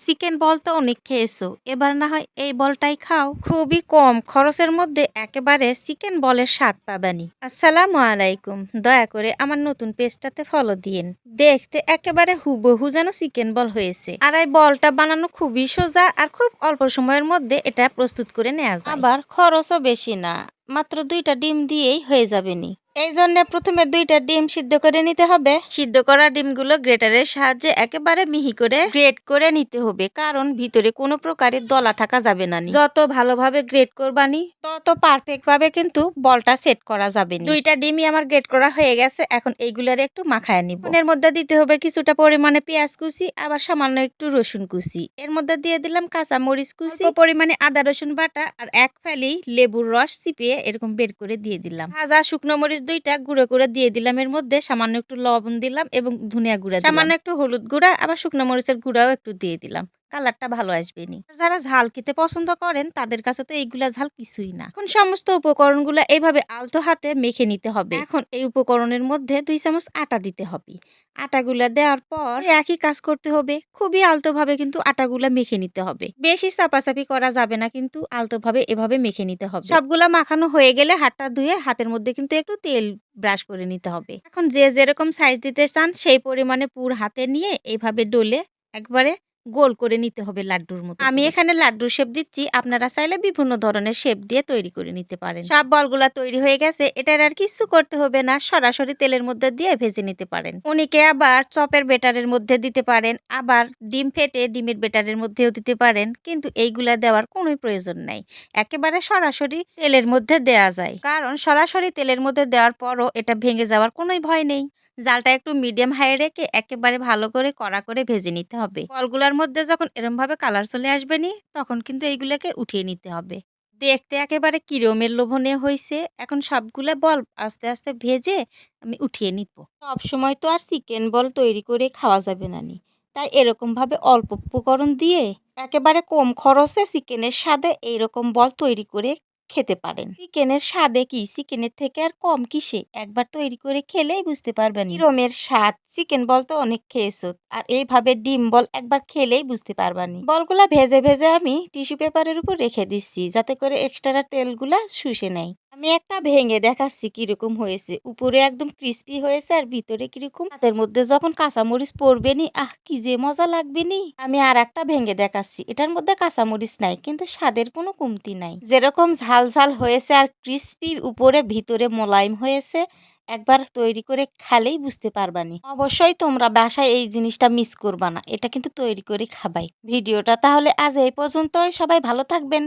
Chicken বল তো অনেক খেয়েছো, এবার না হয় এই বলটাই খাও। খুবই কম খরচের মধ্যে একেবারে চিকেন বলের স্বাদ পাবানি। আসসালামু আলাইকুম, দয়া করে আমার নতুন পেজটাতে ফলো দিয়েন। দেখতে একেবারে হুবহু যেন চিকেন বল হয়েছে। আর এই বলটা বানানো খুবই সোজা আর খুব অল্প সময়ের মধ্যে এটা প্রস্তুত করে নেওয়া যায়। আবার খরচও বেশি না, মাত্র 2টা ডিম দিয়েই হয়ে যাবে নি। এই জন্য প্রথমে 2টা ডিম সিদ্ধ করে নিতে হবে। সিদ্ধ করা ডিমগুলো গ্রেটারের সাহায্যে একেবারে মিহি করে গ্রেট করে নিতে হবে, কারণ ভিতরে কোনো প্রকারের দলা থাকা যাবে না। যত ভালোভাবে গ্রেট করবানি তত পারফেক্ট ভাবে কিন্তু বলটা সেট করা যাবে। 2টা ডিমই আমার গ্রেট করা হয়ে গেছে, এখন এইগুলার একটু মাখায় নিব। এর মধ্যে দিতে হবে কিছুটা পরিমাণে পেঁয়াজ কুচি, আবার সামান্য একটু রসুন কুচি। এর মধ্যে দিয়ে দিলাম কাঁচা মরিচ কুচি, পরিমাণে আদা রসুন বাটা, আর এক ফালি লেবুর রস চিপিয়ে এরকম বের করে দিয়ে দিলাম। ভাজা শুকনো মরিচ 2টা গুঁড়ো করে দিয়ে দিলাম। এর মধ্যে সামান্য একটু লবণ দিলাম এবং ধনিয়া গুঁড়া দিলাম, সামান্য একটু হলুদ গুঁড়া, আবার শুকনো মরিচের গুঁড়াও একটু দিয়ে দিলাম। কালারটা ভালো আসবে নি। যারা ঝাল খেতে পছন্দ করেন তাদের কাছে তো এইগুলা ঝাল কিছুই না। এখন সমস্ত উপকরণগুলো এইভাবে আলতো হাতে মেখে নিতে হবে। এখন এই উপকরণের মধ্যে 2 চামচ আটা দিতে হবে। আটাগুলা দেওয়ার পর একই কাজ করতে হবে, খুবই আলতো ভাবে কিন্তু আটাগুলা মেখে নিতে হবে। বেশি চাপাচাপি করা যাবে না, কিন্তু আলতো ভাবে এভাবে মেখে নিতে হবে। সবগুলা মাখানো হয়ে গেলে হাতটা ধুয়ে হাতের মধ্যে কিন্তু একটু তেল ব্রাশ করে নিতে হবে। এখন যে যেরকম সাইজ দিতে চান সেই পরিমাণে পুর হাতে নিয়ে এইভাবে ডলে একবারে গোল করে নিতে হবে লাড্ডুর মতো। আমি এখানে লাড্ডুর শেপ দিচ্ছি, আপনারা চাইলে বিভিন্ন ধরনের শেপ দিয়ে তৈরি করে নিতে পারেন। সব বলগুলা তৈরি হয়ে গেছে, এটার আর কিছু করতে হবে না, সরাসরি তেলের মধ্যে দিয়ে ভেজে নিতে পারেন। অনেকে আবার চপের বেটারের মধ্যে দিতে পারেন, আবার ডিম ফেটে ডিমের বেটারের মধ্যেও দিতে পারেন, কিন্তু এইগুলা দেওয়ার কোনো প্রয়োজন নাই। একেবারে সরাসরি তেলের মধ্যে দেয়া যায়, কারণ সরাসরি তেলের মধ্যে দেওয়ার পরও এটা ভেঙে যাওয়ার কোনোই ভয় নেই। জালটা একটু মিডিয়াম হাই রেখে একেবারে ভালো করে কড়া করে ভেজে নিতে হবে। বলগুলার মধ্যে যখন এরম ভাবে কালার চলে আসবে নি, তখন কিন্তু এইগুলাকে উঠিয়ে নিতে হবে। দেখতে একেবারে কিরমের লোভনীয় হয়েছে। এখন সবগুলা বল আস্তে আস্তে ভেজে আমি উঠিয়ে নিব। সব সময় তো আর চিকেন বল তৈরি করে খাওয়া যাবে না নি, তাই এরকম ভাবে অল্প উপকরণ দিয়ে একেবারে কম খরচে চিকেনের স্বাদে এইরকম বল তৈরি করে খেতে পারেন। চিকেনের স্বাদে কি চিকেনের থেকে আর কম কিসে, একবার তৈরি করে খেলেই বুঝতে পারবেন কিরমের স্বাদ। চিকেন বল তো অনেক খেয়েছো, আর এইভাবে ডিম বল একবার খেলেই বুঝতে পারবানি। বলগুলা ভেজে ভেজে আমি টিস্যু পেপারের উপর রেখে দিচ্ছি, যাতে করে এক্সট্রা তেলগুলা শুষে নেয়। আমি একটা ভেঙে দেখাচ্ছি কিরকম হয়েছে। উপরে একদম ক্রিস্পি হয়েছে আর ভিতরে কিরকম। হাতের মধ্যে যখন কাঁচামরিচ পড়বে নি, আহ কি যে মজা লাগবে নি। আমি আর একটা ভেঙে দেখাচ্ছি, এটার মধ্যে কাঁচামরিচ নাই, কিন্তু স্বাদের কোনো কমতি নাই। যেরকম ঝাল ঝাল হয়েছে আর ক্রিস্পি উপরে ভিতরে মোলায়েম হয়েছে, একবার তৈরি করে খালেই বুঝতে পারবানি। অবশ্যই তোমরা বাসায় এই জিনিসটা মিস করবা না, এটা কিন্তু তৈরি করে খাবাই। ভিডিওটা তাহলে আজ এই পর্যন্তই, সবাই ভালো থাকবেন।